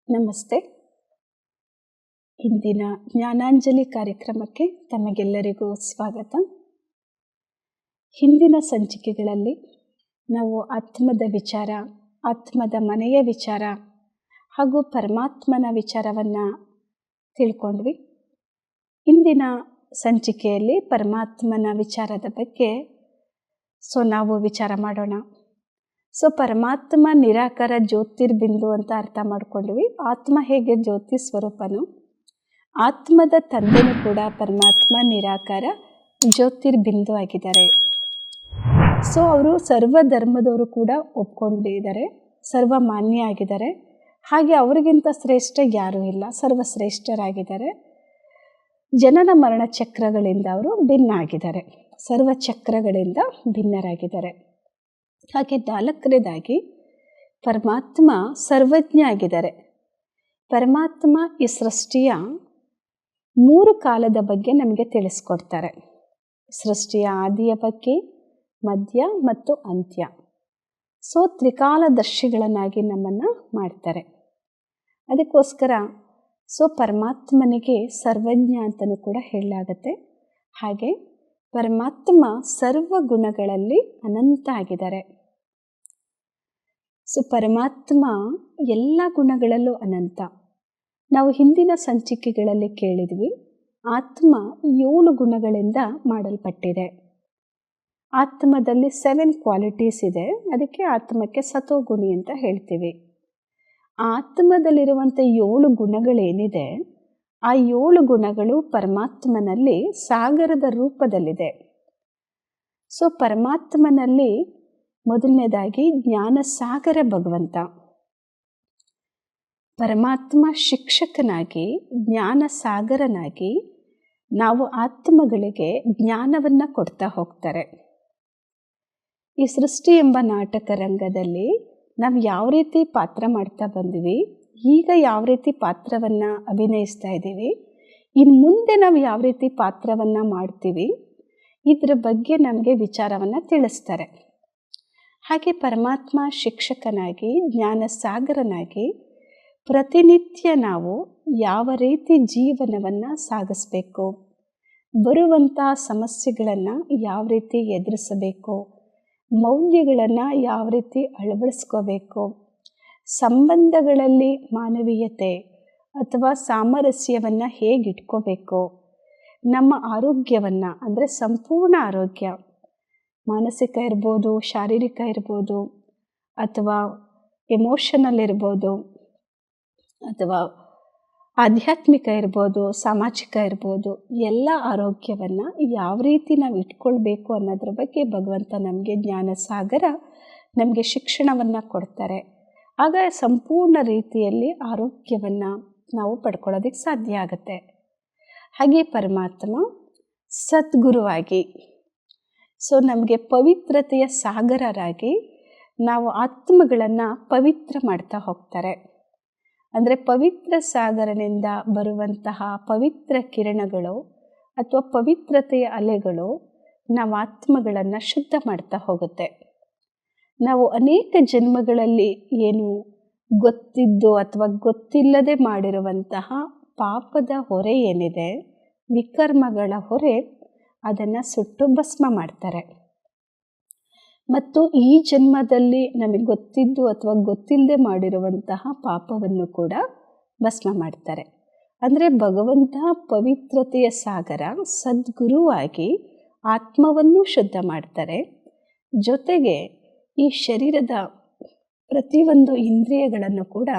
ನಮಸ್ತೆ. ಇಂದಿನ ಜ್ಞಾನಾಂಜಲಿ ಕಾರ್ಯಕ್ರಮಕ್ಕೆ ತಮಗೆಲ್ಲರಿಗೂ ಸ್ವಾಗತ. ಹಿಂದಿನ ಸಂಚಿಕೆಗಳಲ್ಲಿ ನಾವು ಆತ್ಮದ ವಿಚಾರ, ಆತ್ಮದ ಮನೆಯ ವಿಚಾರ ಹಾಗೂ ಪರಮಾತ್ಮನ ವಿಚಾರವನ್ನು ತಿಳ್ಕೊಂಡ್ವಿ. ಇಂದಿನ ಸಂಚಿಕೆಯಲ್ಲಿ ಪರಮಾತ್ಮನ ವಿಚಾರದ ಬಗ್ಗೆ ನಾವು ವಿಚಾರ ಮಾಡೋಣ. ಪರಮಾತ್ಮ ನಿರಾಕಾರ ಜ್ಯೋತಿರ್ಬಿಂದು ಅಂತ ಅರ್ಥ ಮಾಡ್ಕೊಂಡ್ವಿ. ಆತ್ಮ ಹೇಗೆ ಜ್ಯೋತಿ ಸ್ವರೂಪನು, ಆತ್ಮದ ತಂದೆನೂ ಕೂಡ ಪರಮಾತ್ಮ ನಿರಾಕಾರ ಜ್ಯೋತಿರ್ಬಿಂದು ಆಗಿದ್ದಾರೆ. ಅವರು ಸರ್ವ ಧರ್ಮದವರು ಕೂಡ ಒಪ್ಕೊಂಡಿದ್ದಾರೆ, ಸರ್ವಮಾನ್ಯ ಆಗಿದ್ದಾರೆ. ಹಾಗೆ ಅವರಿಗಿಂತ ಶ್ರೇಷ್ಠ ಯಾರೂ ಇಲ್ಲ, ಸರ್ವಶ್ರೇಷ್ಠರಾಗಿದ್ದಾರೆ. ಜನನ ಮರಣ ಚಕ್ರಗಳಿಂದ ಅವರು ಭಿನ್ನ ಆಗಿದ್ದಾರೆ, ಸರ್ವ ಚಕ್ರಗಳಿಂದ ಭಿನ್ನರಾಗಿದ್ದಾರೆ. ಹಾಗೆ ನಾಲ್ಕನೇದಾಗಿ ಪರಮಾತ್ಮ ಸರ್ವಜ್ಞ ಆಗಿದ್ದಾರೆ. ಪರಮಾತ್ಮ ಈ ಸೃಷ್ಟಿಯ 3 ಕಾಲದ ಬಗ್ಗೆ ನಮಗೆ ತಿಳಿಸ್ಕೊಡ್ತಾರೆ. ಸೃಷ್ಟಿಯ ಆದಿಯ ಬಗ್ಗೆ, ಮಧ್ಯ ಮತ್ತು ಅಂತ್ಯ. ತ್ರಿಕಾಲದರ್ಶಿಗಳನ್ನಾಗಿ ನಮ್ಮನ್ನು ಮಾಡ್ತಾರೆ. ಅದಕ್ಕೋಸ್ಕರ ಪರಮಾತ್ಮನಿಗೆ ಸರ್ವಜ್ಞ ಅಂತಲೂ ಕೂಡ ಹೇಳಲಾಗತ್ತೆ. ಹಾಗೆ ಪರಮಾತ್ಮ ಸರ್ವ ಗುಣಗಳಲ್ಲಿ ಅನಂತ ಆಗಿದ್ದಾರೆ. ಪರಮಾತ್ಮ ಎಲ್ಲ ಗುಣಗಳಲ್ಲೂ ಅನಂತ. ನಾವು ಹಿಂದಿನ ಸಂಚಿಕೆಗಳಲ್ಲಿ ಕೇಳಿದ್ವಿ, ಆತ್ಮ 7 ಗುಣಗಳಿಂದ ಮಾಡಲ್ಪಟ್ಟಿದೆ. ಆತ್ಮದಲ್ಲಿ 7 ಕ್ವಾಲಿಟೀಸ್ ಇದೆ. ಅದಕ್ಕೆ ಆತ್ಮಕ್ಕೆ ಸತೋಗುಣಿ ಅಂತ ಹೇಳ್ತೀವಿ. ಆತ್ಮದಲ್ಲಿರುವಂಥ 7 ಗುಣಗಳೇನಿದೆ, ಆ 7 ಗುಣಗಳು ಪರಮಾತ್ಮನಲ್ಲಿ ಸಾಗರದ ರೂಪದಲ್ಲಿದೆ. ಪರಮಾತ್ಮನಲ್ಲಿ ಮೊದಲನೇದಾಗಿ ಜ್ಞಾನ ಸಾಗರ ಭಗವಂತ. ಪರಮಾತ್ಮ ಶಿಕ್ಷಕನಾಗಿ, ಜ್ಞಾನ ಸಾಗರನಾಗಿ ನಾವು ಆತ್ಮಗಳಿಗೆ ಜ್ಞಾನವನ್ನು ಕೊಡ್ತಾ ಹೋಗ್ತಾರೆ. ಈ ಸೃಷ್ಟಿ ಎಂಬ ನಾಟಕ ರಂಗದಲ್ಲಿ ನಾವು ಯಾವ ರೀತಿ ಪಾತ್ರ ಮಾಡ್ತಾ ಬಂದ್ವಿ, ಈಗ ಯಾವ ರೀತಿ ಪಾತ್ರವನ್ನು ಅಭಿನಯಿಸ್ತಾ ಇದ್ದೀವಿ, ಇನ್ನು ಮುಂದೆ ನಾವು ಯಾವ ರೀತಿ ಪಾತ್ರವನ್ನು ಮಾಡ್ತೀವಿ, ಇದರ ಬಗ್ಗೆ ನಮಗೆ ವಿಚಾರವನ್ನು ತಿಳಿಸ್ತಾರೆ. ಹಾಗೆ ಪರಮಾತ್ಮ ಶಿಕ್ಷಕನಾಗಿ, ಜ್ಞಾನ ಸಾಗರನಾಗಿ ಪ್ರತಿನಿತ್ಯ ನಾವು ಯಾವ ರೀತಿ ಜೀವನವನ್ನು ಸಾಗಿಸಬೇಕು, ಬರುವಂಥ ಸಮಸ್ಯೆಗಳನ್ನು ಯಾವ ರೀತಿ ಎದುರಿಸಬೇಕು, ಮೌಲ್ಯಗಳನ್ನು ಯಾವ ರೀತಿ ಅಳವಡಿಸ್ಕೋಬೇಕು, ಸಂಬಂಧಗಳಲ್ಲಿ ಮಾನವೀಯತೆ ಅಥವಾ ಸಾಮರಸ್ಯವನ್ನು ಹೇಗೆ ಇಟ್ಕೋಬೇಕು, ನಮ್ಮ ಆರೋಗ್ಯವನ್ನು ಅಂದರೆ ಸಂಪೂರ್ಣ ಆರೋಗ್ಯ, ಮಾನಸಿಕ ಇರ್ಬೋದು, ಶಾರೀರಿಕ ಇರ್ಬೋದು, ಅಥವಾ ಎಮೋಷನಲ್ ಇರ್ಬೋದು, ಅಥವಾ ಆಧ್ಯಾತ್ಮಿಕ ಇರ್ಬೋದು, ಸಾಮಾಜಿಕ ಇರ್ಬೋದು, ಎಲ್ಲ ಆರೋಗ್ಯವನ್ನು ಯಾವ ರೀತಿ ನಾವು ಇಟ್ಕೊಳ್ಬೇಕು ಅನ್ನೋದ್ರ ಬಗ್ಗೆ ಭಗವಂತ ನಮಗೆ ಜ್ಞಾನ ಸಾಗರ ನಮಗೆ ಶಿಕ್ಷಣವನ್ನು ಕೊಡ್ತಾರೆ. ಆಗ ಸಂಪೂರ್ಣ ರೀತಿಯಲ್ಲಿ ಆರೋಗ್ಯವನ್ನು ನಾವು ಪಡ್ಕೊಳ್ಳೋದಕ್ಕೆ ಸಾಧ್ಯ ಆಗುತ್ತೆ. ಹಾಗೆ ಪರಮಾತ್ಮ ಸದ್ಗುರುವಾಗಿ, ನಮಗೆ ಪವಿತ್ರತೆಯ ಸಾಗರರಾಗಿ ನಾವು ಆತ್ಮಗಳನ್ನು ಪವಿತ್ರ ಮಾಡ್ತಾ ಹೋಗ್ತಾರೆ. ಅಂದರೆ ಪವಿತ್ರ ಸಾಗರನಿಂದ ಬರುವಂತಹ ಪವಿತ್ರ ಕಿರಣಗಳು ಅಥವಾ ಪವಿತ್ರತೆಯ ಅಲೆಗಳು ನಾವು ಆತ್ಮಗಳನ್ನು ಶುದ್ಧ ಮಾಡ್ತಾ ಹೋಗುತ್ತೆ. ನಾವು ಅನೇಕ ಜನ್ಮಗಳಲ್ಲಿ ಏನು ಗೊತ್ತಿದ್ದು ಅಥವಾ ಗೊತ್ತಿಲ್ಲದೆ ಮಾಡಿರುವಂತಹ ಪಾಪದ ಹೊರೆ ಏನಿದೆ, ವಿಕರ್ಮಗಳ ಹೊರೆ, ಅದನ್ನು ಸುಟ್ಟು ಭಸ್ಮ ಮಾಡ್ತಾರೆ. ಮತ್ತು ಈ ಜನ್ಮದಲ್ಲಿ ನಮಗೆ ಗೊತ್ತಿದ್ದು ಅಥವಾ ಗೊತ್ತಿಲ್ಲದೆ ಮಾಡಿರುವಂತಹ ಪಾಪವನ್ನು ಕೂಡ ಭಸ್ಮ ಮಾಡ್ತಾರೆ. ಅಂದರೆ ಭಗವಂತ ಪವಿತ್ರತೆಯ ಸಾಗರ ಸದ್ಗುರುವಾಗಿ ಆತ್ಮವನ್ನು ಶುದ್ಧ ಮಾಡ್ತಾರೆ. ಜೊತೆಗೆ ಈ ಶರೀರದ ಪ್ರತಿಯೊಂದು ಇಂದ್ರಿಯಗಳನ್ನು ಕೂಡ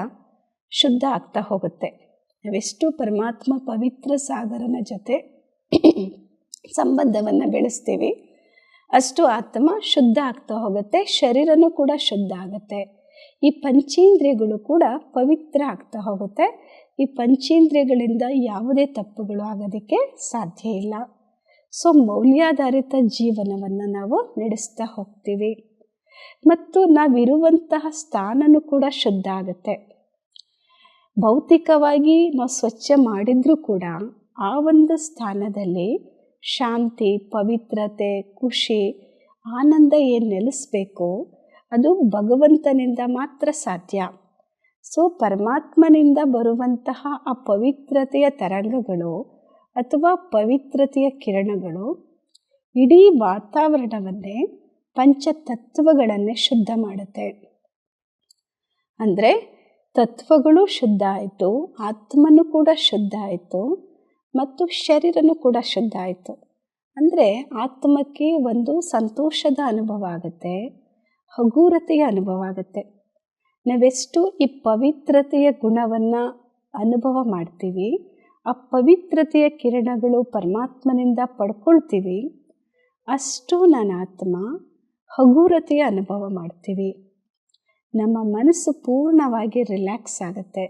ಶುದ್ಧ ಆಗ್ತಾ ಹೋಗುತ್ತೆ. ನಾವೆಷ್ಟು ಪರಮಾತ್ಮ ಪವಿತ್ರ ಸಾಗರನ ಜೊತೆ ಸಂಬಂಧವನ್ನು ಬೆಳೆಸ್ತೀವಿ, ಅಷ್ಟು ಆತ್ಮ ಶುದ್ಧ ಆಗ್ತಾ ಹೋಗುತ್ತೆ, ಶರೀರನೂ ಕೂಡ ಶುದ್ಧ ಆಗುತ್ತೆ. ಈ ಪಂಚೇಂದ್ರಿಯಗಳು ಕೂಡ ಪವಿತ್ರ ಆಗ್ತಾ ಹೋಗುತ್ತೆ. ಈ ಪಂಚೇಂದ್ರಿಯಗಳಿಂದ ಯಾವುದೇ ತಪ್ಪುಗಳು ಆಗೋದಕ್ಕೆ ಸಾಧ್ಯ ಇಲ್ಲ. ಮೌಲ್ಯಾಧಾರಿತ ಜೀವನವನ್ನು ನಾವು ನಡೆಸ್ತಾ ಹೋಗ್ತೀವಿ. ಮತ್ತು ನಾವಿರುವಂತಹ ಸ್ಥಾನನೂ ಕೂಡ ಶುದ್ಧ ಆಗುತ್ತೆ. ಭೌತಿಕವಾಗಿ ನಾವು ಸ್ವಚ್ಛ ಮಾಡಿದ್ರೂ ಕೂಡ ಆ ಒಂದು ಸ್ಥಾನದಲ್ಲಿ ಶಾಂತಿ, ಪವಿತ್ರತೆ, ಖುಷಿ, ಆನಂದ ಏನು ನೆಲೆಸಬೇಕು ಅದು ಭಗವಂತನಿಂದ ಮಾತ್ರ ಸಾಧ್ಯ. ಸೊ ಪರಮಾತ್ಮನಿಂದ ಬರುವಂತಹ ಆ ಪವಿತ್ರತೆಯ ತರಂಗಗಳು ಅಥವಾ ಪವಿತ್ರತೆಯ ಕಿರಣಗಳು ಇಡೀ ವಾತಾವರಣವನ್ನೇ ಪಂಚತತ್ವಗಳನ್ನೇ ಶುದ್ಧ ಮಾಡುತ್ತೆ. ಅಂದರೆ ತತ್ವಗಳು ಶುದ್ಧ ಆಯಿತು, ಆತ್ಮನೂ ಕೂಡ ಶುದ್ಧ ಆಯಿತು ಮತ್ತು ಶರೀರನೂ ಕೂಡ ಶುದ್ಧ ಆಯಿತು. ಅಂದರೆ ಆತ್ಮಕ್ಕೆ ಒಂದು ಸಂತೋಷದ ಅನುಭವ ಆಗುತ್ತೆ, ಹಗೂರತೆಯ ಅನುಭವ ಆಗುತ್ತೆ. ನಾವೆಷ್ಟು ಈ ಪವಿತ್ರತೆಯ ಗುಣವನ್ನು ಅನುಭವ ಮಾಡ್ತೀವಿ, ಆ ಪವಿತ್ರತೆಯ ಕಿರಣಗಳು ಪರಮಾತ್ಮನಿಂದ ಪಡ್ಕೊಳ್ತೀವಿ, ಅಷ್ಟು ನನ್ನ ಆತ್ಮ ಹಗೂರತೆಯ ಅನುಭವ ಮಾಡ್ತೀವಿ. ನಮ್ಮ ಮನಸ್ಸು ಪೂರ್ಣವಾಗಿ ರಿಲ್ಯಾಕ್ಸ್ ಆಗುತ್ತೆ,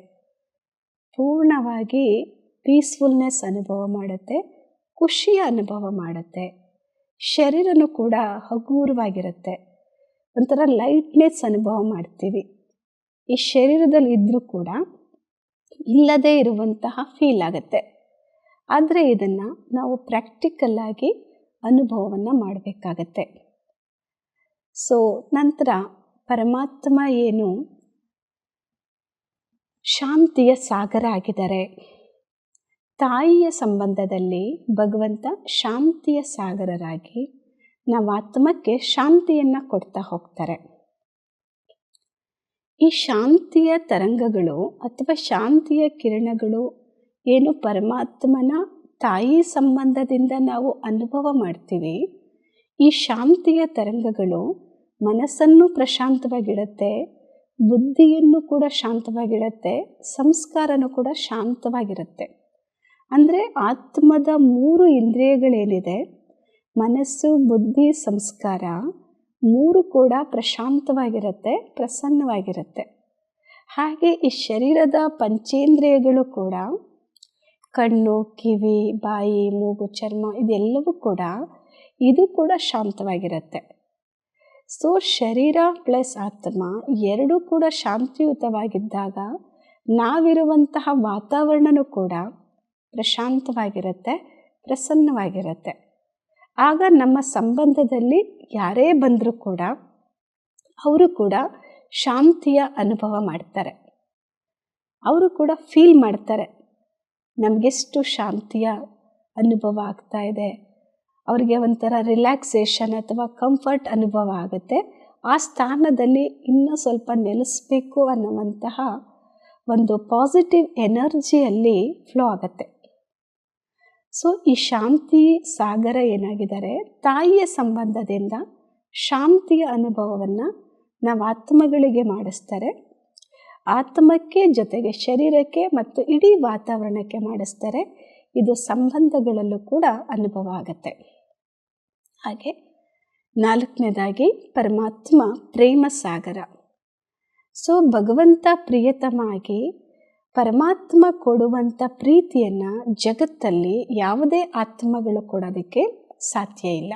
ಪೂರ್ಣವಾಗಿ ಪೀಸ್ಫುಲ್ನೆಸ್ ಅನುಭವ ಮಾಡುತ್ತೆ, ಖುಷಿಯ ಅನುಭವ ಮಾಡುತ್ತೆ. ಶರೀರನೂ ಕೂಡ ಹಗೂರವಾಗಿರುತ್ತೆ, ಒಂಥರ ಲೈಟ್ನೆಸ್ ಅನುಭವ ಮಾಡ್ತೀವಿ. ಈ ಶರೀರದಲ್ಲಿ ಇದ್ದರೂ ಕೂಡ ಇಲ್ಲದೇ ಇರುವಂತಹ ಫೀಲ್ ಆಗುತ್ತೆ. ಆದರೆ ಇದನ್ನು ನಾವು ಪ್ರಾಕ್ಟಿಕಲ್ಲಾಗಿ ಅನುಭವವನ್ನು ಮಾಡಬೇಕಾಗತ್ತೆ. ಸೊ ನಂತರ ಪರಮಾತ್ಮ ಏನು ಶಾಂತಿಯ ಸಾಗರ ಆಗಿದ್ದಾರೆ. ತಾಯಿಯ ಸಂಬಂಧದಲ್ಲಿ ಭಗವಂತ ಶಾಂತಿಯ ಸಾಗರರಾಗಿ ನಾವು ಆತ್ಮಕ್ಕೆ ಶಾಂತಿಯನ್ನು ಕೊಡ್ತಾ ಹೋಗ್ತಾರೆ. ಈ ಶಾಂತಿಯ ತರಂಗಗಳು ಅಥವಾ ಶಾಂತಿಯ ಕಿರಣಗಳು ಏನು ಪರಮಾತ್ಮನ ತಾಯಿ ಸಂಬಂಧದಿಂದ ನಾವು ಅನುಭವ ಮಾಡ್ತೀವಿ, ಈ ಶಾಂತಿಯ ತರಂಗಗಳು ಮನಸ್ಸನ್ನು ಪ್ರಶಾಂತವಾಗಿಡುತ್ತೆ, ಬುದ್ಧಿಯನ್ನು ಕೂಡ ಶಾಂತವಾಗಿಡುತ್ತೆ, ಸಂಸ್ಕಾರನೂ ಕೂಡ ಶಾಂತವಾಗಿರುತ್ತೆ. ಅಂದರೆ ಆತ್ಮದ 3 ಇಂದ್ರಿಯಗಳೇನಿದೆ, ಮನಸ್ಸು, ಬುದ್ಧಿ, ಸಂಸ್ಕಾರ 3 ಕೂಡ ಪ್ರಶಾಂತವಾಗಿರುತ್ತೆ, ಪ್ರಸನ್ನವಾಗಿರುತ್ತೆ. ಹಾಗೆ ಈ ಶರೀರದ ಪಂಚೇಂದ್ರಿಯಗಳು ಕೂಡ ಕಣ್ಣು, ಕಿವಿ, ಬಾಯಿ, ಮೂಗು, ಚರ್ಮ ಇದೆಲ್ಲವೂ ಕೂಡ ಇದು ಕೂಡ ಶಾಂತವಾಗಿರುತ್ತೆ. ಸೊ ಶರೀರ ಪ್ಲಸ್ ಆತ್ಮ ಎರಡೂ ಕೂಡ ಶಾಂತಿಯುತವಾಗಿದ್ದಾಗ ನಾವಿರುವಂತಹ ವಾತಾವರಣವೂ ಕೂಡ ಪ್ರಶಾಂತವಾಗಿರುತ್ತೆ, ಪ್ರಸನ್ನವಾಗಿರುತ್ತೆ. ಆಗ ನಮ್ಮ ಸಂಬಂಧದಲ್ಲಿ ಯಾರೇ ಬಂದರೂ ಕೂಡ ಅವರು ಕೂಡ ಶಾಂತಿಯ ಅನುಭವ ಮಾಡ್ತಾರೆ, ಅವರು ಕೂಡ ಫೀಲ್ ಮಾಡ್ತಾರೆ ನಮಗೆಷ್ಟು ಶಾಂತಿಯ ಅನುಭವ ಆಗ್ತಾ ಇದೆ. ಅವರಿಗೆ ಒಂಥರ ರಿಲ್ಯಾಕ್ಸೇಷನ್ ಅಥವಾ ಕಂಫರ್ಟ್ ಅನುಭವ ಆಗುತ್ತೆ. ಆ ಸ್ಥಾನದಲ್ಲಿ ಇನ್ನೂ ಸ್ವಲ್ಪ ನೆಲೆಸಬೇಕು ಅನ್ನುವಂತಹ ಒಂದು ಪಾಸಿಟಿವ್ ಎನರ್ಜಿಯಲ್ಲಿ ಫ್ಲೋ ಆಗುತ್ತೆ. ಸೊ ಈ ಶಾಂತಿ ಸಾಗರ ಏನಾಗಿದ್ದಾರೆ, ತಾಯಿಯ ಸಂಬಂಧದಿಂದ ಶಾಂತಿಯ ಅನುಭವವನ್ನು ನಾವು ಆತ್ಮಗಳಿಗೆ ಮಾಡಿಸ್ತಾರೆ. ಆತ್ಮಕ್ಕೆ ಜೊತೆಗೆ ಶರೀರಕ್ಕೆ ಮತ್ತು ಇಡೀ ವಾತಾವರಣಕ್ಕೆ ಮಾಡಿಸ್ತಾರೆ. ಇದು ಸಂಬಂಧಗಳಲ್ಲೂ ಕೂಡ ಅನುಭವ ಆಗುತ್ತೆ. ಹಾಗೆ 4ನೇದಾಗಿ ಪರಮಾತ್ಮ ಪ್ರೇಮ ಸಾಗರ. ಸೊ ಭಗವಂತ ಪ್ರಿಯತಮ ಆಗಿ ಪರಮಾತ್ಮ ಕೊಡುವಂಥ ಪ್ರೀತಿಯನ್ನು ಜಗತ್ತಲ್ಲಿ ಯಾವುದೇ ಆತ್ಮಗಳು ಕೊಡೋದಕ್ಕೆ ಸಾಧ್ಯ ಇಲ್ಲ.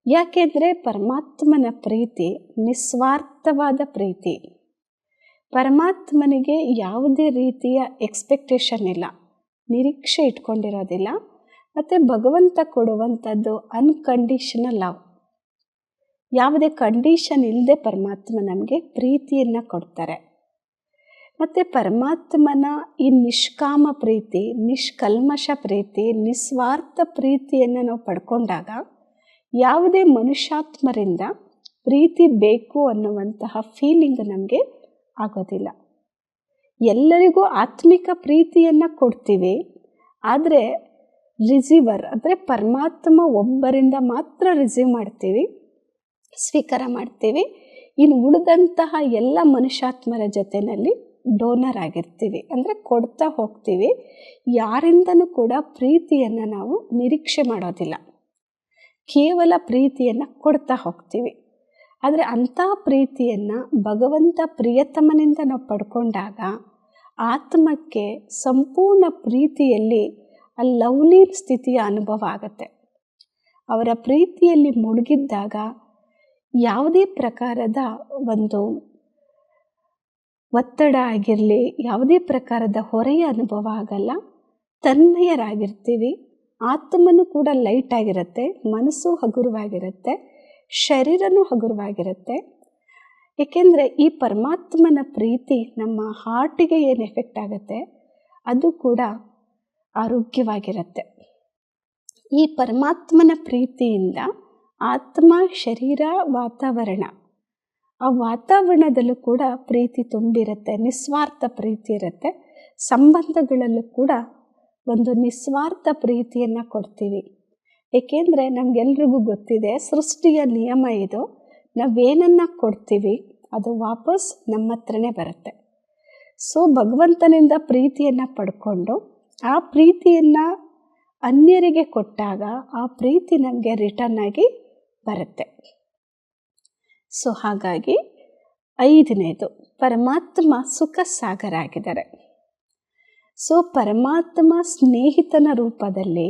ಯಾಕೆಂದರೆ ಪರಮಾತ್ಮನ ಪ್ರೀತಿ ನಿಸ್ವಾರ್ಥವಾದ ಪ್ರೀತಿ. ಪರಮಾತ್ಮನಿಗೆ ಯಾವುದೇ ರೀತಿಯ ಎಕ್ಸ್ಪೆಕ್ಟೇಷನ್ ಇಲ್ಲ, ನಿರೀಕ್ಷೆ ಇಟ್ಕೊಂಡಿರೋದಿಲ್ಲ. ಮತ್ತು ಭಗವಂತ ಕೊಡುವಂಥದ್ದು ಅನ್ಕಂಡೀಷನಲ್ ಲವ್. ಯಾವುದೇ ಕಂಡೀಷನ್ ಇಲ್ಲದೆ ಪರಮಾತ್ಮ ನಮಗೆ ಪ್ರೀತಿಯನ್ನು ಕೊಡ್ತಾರೆ. ಮತ್ತು ಪರಮಾತ್ಮನ ಈ ನಿಷ್ಕಾಮ ಪ್ರೀತಿ, ನಿಷ್ಕಲ್ಮಶ ಪ್ರೀತಿ, ನಿಸ್ವಾರ್ಥ ಪ್ರೀತಿಯನ್ನು ನಾವು ಪಡ್ಕೊಂಡಾಗ ಯಾವುದೇ ಮನುಷ್ಯಾತ್ಮರಿಂದ ಪ್ರೀತಿ ಬೇಕು ಅನ್ನುವಂತಹ ಫೀಲಿಂಗ್ ನಮಗೆ ಆಗೋದಿಲ್ಲ. ಎಲ್ಲರಿಗೂ ಆತ್ಮಿಕ ಪ್ರೀತಿಯನ್ನು ಕೊಡ್ತೀವಿ, ಆದರೆ ರಿಸೀವರ್ ಅಂದರೆ ಪರಮಾತ್ಮ ಒಬ್ಬರಿಂದ ಮಾತ್ರ ರಿಸೀವ್ ಮಾಡ್ತೀವಿ, ಸ್ವೀಕಾರ ಮಾಡ್ತೀವಿ. ಇನ್ನು ಉಳಿದಂತಹ ಎಲ್ಲ ಮನುಷ್ಯಾತ್ಮರ ಜೊತೆಯಲ್ಲಿ ಡೋನರ್ ಆಗಿರ್ತೀವಿ, ಅಂದರೆ ಕೊಡ್ತಾ ಹೋಗ್ತೀವಿ. ಯಾರಿಂದನೂ ಕೂಡ ಪ್ರೀತಿಯನ್ನು ನಾವು ನಿರೀಕ್ಷೆ ಮಾಡೋದಿಲ್ಲ, ಕೇವಲ ಪ್ರೀತಿಯನ್ನು ಕೊಡ್ತಾ ಹೋಗ್ತೀವಿ. ಆದರೆ ಅಂಥ ಪ್ರೀತಿಯನ್ನು ಭಗವಂತ ಪ್ರಿಯತಮನಿಂದ ನಾವು ಪಡ್ಕೊಂಡಾಗ ಆತ್ಮಕ್ಕೆ ಸಂಪೂರ್ಣ ಪ್ರೀತಿಯಲ್ಲಿ ಆ ಲವ್ಲಿ ಸ್ಥಿತಿಯ ಅನುಭವ ಆಗುತ್ತೆ. ಅವರ ಪ್ರೀತಿಯಲ್ಲಿ ಮುಳುಗಿದ್ದಾಗ ಯಾವುದೇ ಪ್ರಕಾರದ ಒಂದು ಒತ್ತಡ ಆಗಿರಲಿ, ಯಾವುದೇ ಪ್ರಕಾರದ ಹೊರೆಯ ಅನುಭವ ಆಗಲ್ಲ. ತನ್ಮಯರಾಗಿರ್ತೀವಿ. ಆತ್ಮನೂ ಕೂಡ ಲೈಟ್ ಆಗಿರುತ್ತೆ, ಮನಸ್ಸು ಹಗುರವಾಗಿರುತ್ತೆ, ಶರೀರನೂ ಹಗುರವಾಗಿರುತ್ತೆ. ಏಕೆಂದರೆ ಈ ಪರಮಾತ್ಮನ ಪ್ರೀತಿ ನಮ್ಮ ಹಾರ್ಟಿಗೆ ಏನು ಎಫೆಕ್ಟ್ ಆಗುತ್ತೆ ಅದು ಕೂಡ ಆರೋಗ್ಯವಾಗಿರುತ್ತೆ. ಈ ಪರಮಾತ್ಮನ ಪ್ರೀತಿಯಿಂದ ಆತ್ಮ, ಶರೀರ, ವಾತಾವರಣ, ಆ ವಾತಾವರಣದಲ್ಲೂ ಕೂಡ ಪ್ರೀತಿ ತುಂಬಿರುತ್ತೆ, ನಿಸ್ವಾರ್ಥ ಪ್ರೀತಿ ಇರುತ್ತೆ. ಸಂಬಂಧಗಳಲ್ಲೂ ಕೂಡ ಒಂದು ನಿಸ್ವಾರ್ಥ ಪ್ರೀತಿಯನ್ನು ಕೊಡ್ತೀವಿ. ಏಕೆಂದರೆ ನಮಗೆಲ್ರಿಗೂ ಗೊತ್ತಿದೆ, ಸೃಷ್ಟಿಯ ನಿಯಮ ಇದು, ನಾವೇನನ್ನು ಕೊಡ್ತೀವಿ ಅದು ವಾಪಸ್ ನಮ್ಮ ಹತ್ರನೇ ಬರುತ್ತೆ. ಸೊ ಭಗವಂತನಿಂದ ಪ್ರೀತಿಯನ್ನು ಪಡ್ಕೊಂಡು ಆ ಪ್ರೀತಿಯನ್ನು ಅನ್ಯರಿಗೆ ಕೊಟ್ಟಾಗ ಆ ಪ್ರೀತಿ ನಮಗೆ ರಿಟರ್ನ್ ಆಗಿ ಬರುತ್ತೆ. ಸೊ ಹಾಗಾಗಿ 5ನೇದು, ಪರಮಾತ್ಮ ಸುಖ ಸಾಗರ ಆಗಿದ್ದಾರೆ. ಸೊ ಪರಮಾತ್ಮ ಸ್ನೇಹಿತನ ರೂಪದಲ್ಲಿ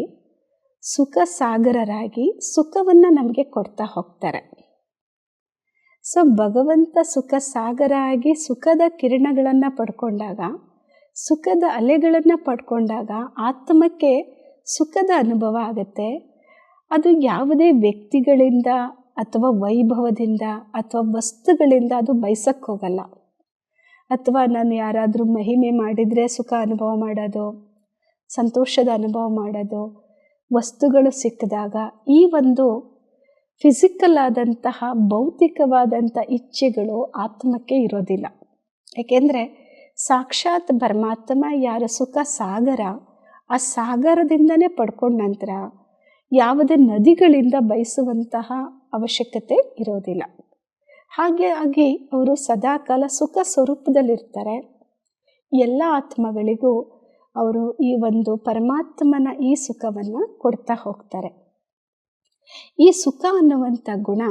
ಸುಖ ಸಾಗರರಾಗಿ ಸುಖವನ್ನು ನಮಗೆ ಕೊಡ್ತಾ ಹೋಗ್ತಾರೆ. ಸೊ ಭಗವಂತ ಸುಖ ಸಾಗರ ಆಗಿ ಸುಖದ ಕಿರಣಗಳನ್ನು ಪಡ್ಕೊಂಡಾಗ, ಸುಖದ ಅಲೆಗಳನ್ನು ಪಡ್ಕೊಂಡಾಗ ಆತ್ಮಕ್ಕೆ ಸುಖದ ಅನುಭವ ಆಗುತ್ತೆ. ಅದು ಯಾವುದೇ ವ್ಯಕ್ತಿಗಳಿಂದ ಅಥವಾ ವೈಭವದಿಂದ ಅಥವಾ ವಸ್ತುಗಳಿಂದ ಅದು ಬಯಸಕ್ಕೆ ಹೋಗಲ್ಲ. ಅಥವಾ ನಾನು ಯಾರಾದರೂ ಮಹಿಮೆ ಮಾಡಿದರೆ ಸುಖ ಅನುಭವ ಮಾಡೋದು, ಸಂತೋಷದ ಅನುಭವ ಮಾಡೋದು, ವಸ್ತುಗಳು ಸಿಕ್ಕಿದಾಗ ಈ ಒಂದು ಫಿಸಿಕಲ್ ಆದಂತಹ ಭೌತಿಕವಾದಂಥ ಇಚ್ಛೆಗಳು ಆತ್ಮಕ್ಕೆ ಇರೋದಿಲ್ಲ. ಏಕೆಂದರೆ ಸಾಕ್ಷಾತ್ ಪರಮಾತ್ಮ ಯಾರ ಸುಖ ಸಾಗರ, ಆ ಸಾಗರದಿಂದನೇ ಪಡ್ಕೊಂಡ ನಂತರ ಯಾವುದೇ ನದಿಗಳಿಂದ ಬಯಸುವಂತಹ ಅವಶ್ಯಕತೆ ಇರೋದಿಲ್ಲ. ಹಾಗಾಗಿ ಅವರು ಸದಾಕಾಲ ಸುಖ ಸ್ವರೂಪದಲ್ಲಿರ್ತಾರೆ. ಎಲ್ಲ ಆತ್ಮಗಳಿಗೂ ಅವರು ಈ ಒಂದು ಪರಮಾತ್ಮನ ಈ ಸುಖವನ್ನು ಕೊಡ್ತಾ ಹೋಗ್ತಾರೆ. ಈ ಸುಖ ಅನ್ನುವಂಥ ಗುಣ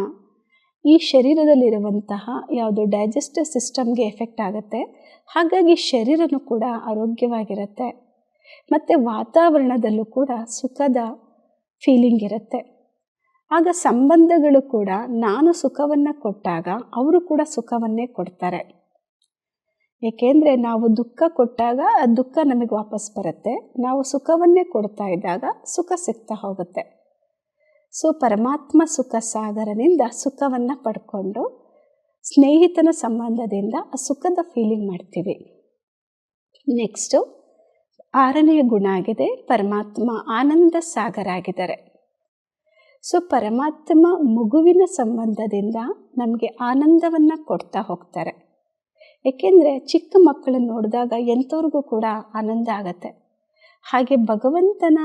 ಈ ಶರೀರದಲ್ಲಿರುವಂತಹ ಯಾವುದು ಡೈಜೆಸ್ಟಿವ್ ಸಿಸ್ಟಮ್ಗೆ ಎಫೆಕ್ಟ್ ಆಗುತ್ತೆ. ಹಾಗಾಗಿ ಶರೀರನೂ ಕೂಡ ಆರೋಗ್ಯವಾಗಿರುತ್ತೆ. ಮತ್ತು ವಾತಾವರಣದಲ್ಲೂ ಕೂಡ ಸುಖದ ಫೀಲಿಂಗ್ ಇರುತ್ತೆ. ಆಗ ಸಂಬಂಧಗಳು ಕೂಡ ನಾನು ಸುಖವನ್ನು ಕೊಟ್ಟಾಗ ಅವರು ಕೂಡ ಸುಖವನ್ನೇ ಕೊಡ್ತಾರೆ. ಏಕೆಂದರೆ ನಾವು ದುಃಖ ಕೊಟ್ಟಾಗ ಆ ದುಃಖ ನಮಗೆ ವಾಪಸ್ ಬರುತ್ತೆ. ನಾವು ಸುಖವನ್ನೇ ಕೊಡ್ತಾ ಇದ್ದಾಗ ಸುಖ ಸಿಗ್ತಾ ಹೋಗುತ್ತೆ. ಸೊ ಪರಮಾತ್ಮ ಸುಖ ಸಾಗರನಿಂದ ಸುಖವನ್ನು ಪಡ್ಕೊಂಡು ಸ್ನೇಹಿತನ ಸಂಬಂಧದಿಂದ ಆ ಸುಖದ ಫೀಲಿಂಗ್ ಮಾಡ್ತೀವಿ. ನೆಕ್ಸ್ಟು 6ನೆಯ ಗುಣ ಆಗಿದೆ, ಪರಮಾತ್ಮ ಆನಂದ ಸಾಗರ ಆಗಿದ್ದಾರೆ. ಸೊ ಪರಮಾತ್ಮ ಮಗುವಿನ ಸಂಬಂಧದಿಂದ ನಮಗೆ ಆನಂದವನ್ನು ಕೊಡ್ತಾ ಹೋಗ್ತಾರೆ. ಏಕೆಂದರೆ ಚಿಕ್ಕ ಮಕ್ಕಳನ್ನು ನೋಡಿದಾಗ ಎಂಥವ್ರಿಗೂ ಕೂಡ ಆನಂದ ಆಗತ್ತೆ. ಹಾಗೆ ಭಗವಂತನ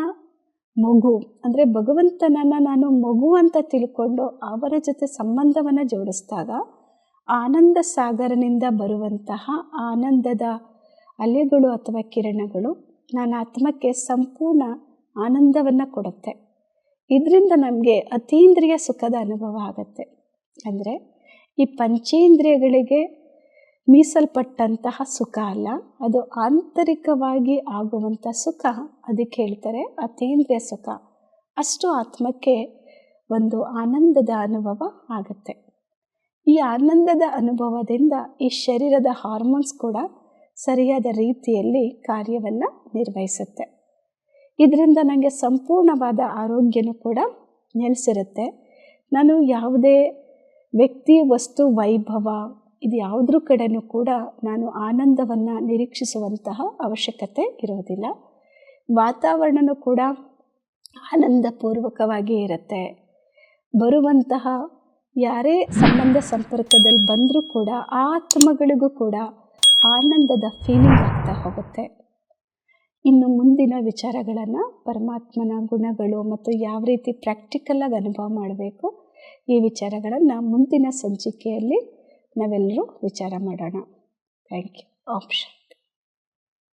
ಮಗು ಅಂದರೆ ಭಗವಂತನನ್ನು ನಾನು ಮಗು ಅಂತ ತಿಳ್ಕೊಂಡು ಅವರ ಜೊತೆ ಸಂಬಂಧವನ್ನು ಜೋಡಿಸಿದಾಗ ಆನಂದ ಸಾಗರನಿಂದ ಬರುವಂತಹ ಆನಂದದ ಅಲೆಗಳು ಅಥವಾ ಕಿರಣಗಳು ನನ್ನ ಆತ್ಮಕ್ಕೆ ಸಂಪೂರ್ಣ ಆನಂದವನ್ನು ಕೊಡುತ್ತೆ. ಇದರಿಂದ ನಮಗೆ ಅತೀಂದ್ರಿಯ ಸುಖದ ಅನುಭವ ಆಗುತ್ತೆ. ಅಂದರೆ ಈ ಪಂಚೇಂದ್ರಿಯಗಳಿಗೆ ಮೀಸಲ್ಪಟ್ಟಂತಹ ಸುಖ ಅಲ್ಲ, ಅದು ಆಂತರಿಕವಾಗಿ ಆಗುವಂಥ ಸುಖ. ಅದಕ್ಕೆ ಹೇಳ್ತಾರೆ ಅತೀಂದ್ರಿಯ ಸುಖ. ಅಷ್ಟು ಆತ್ಮಕ್ಕೆ ಒಂದು ಆನಂದದ ಅನುಭವ ಆಗುತ್ತೆ. ಈ ಆನಂದದ ಅನುಭವದಿಂದ ಈ ಶರೀರದ ಹಾರ್ಮೋನ್ಸ್ ಕೂಡ ಸರಿಯಾದ ರೀತಿಯಲ್ಲಿ ಕಾರ್ಯವನ್ನು ನಿರ್ವಹಿಸುತ್ತೆ. ಇದರಿಂದ ನನಗೆ ಸಂಪೂರ್ಣವಾದ ಆರೋಗ್ಯನೂ ಕೂಡ ನೆಲೆಸಿರುತ್ತೆ. ನಾನು ಯಾವುದೇ ವ್ಯಕ್ತಿ, ವಸ್ತು, ವೈಭವ ಇದು ಯಾವುದ್ರ ಕಡೆಯೂ ಕೂಡ ನಾನು ಆನಂದವನ್ನು ನಿರೀಕ್ಷಿಸುವಂತಹ ಅವಶ್ಯಕತೆ ಇರೋದಿಲ್ಲ. ವಾತಾವರಣವೂ ಕೂಡ ಆನಂದಪೂರ್ವಕವಾಗಿ ಇರುತ್ತೆ. ಬರುವಂತಹ ಯಾರೇ ಸಂಬಂಧ ಸಂಪರ್ಕದಲ್ಲಿ ಬಂದರೂ ಕೂಡ ಆ ಆತ್ಮಗಳಿಗೂ ಕೂಡ ಆನಂದದ ಫೀಲಿಂಗ್ ಆಗ್ತಾ ಹೋಗುತ್ತೆ. ಇನ್ನು ಮುಂದಿನ ವಿಚಾರಗಳನ್ನು ಪರಮಾತ್ಮನ ಗುಣಗಳು ಮತ್ತು ಯಾವ ರೀತಿ ಪ್ರಾಕ್ಟಿಕಲಾಗಿ ಅನುಭವ ಮಾಡಬೇಕು ಈ ವಿಚಾರಗಳನ್ನು ಮುಂದಿನ ಸಂಚಿಕೆಯಲ್ಲಿ ನಾವೆಲ್ಲರೂ ವಿಚಾರ ಮಾಡೋಣ. Thank you. ಆಪ್ಷನ್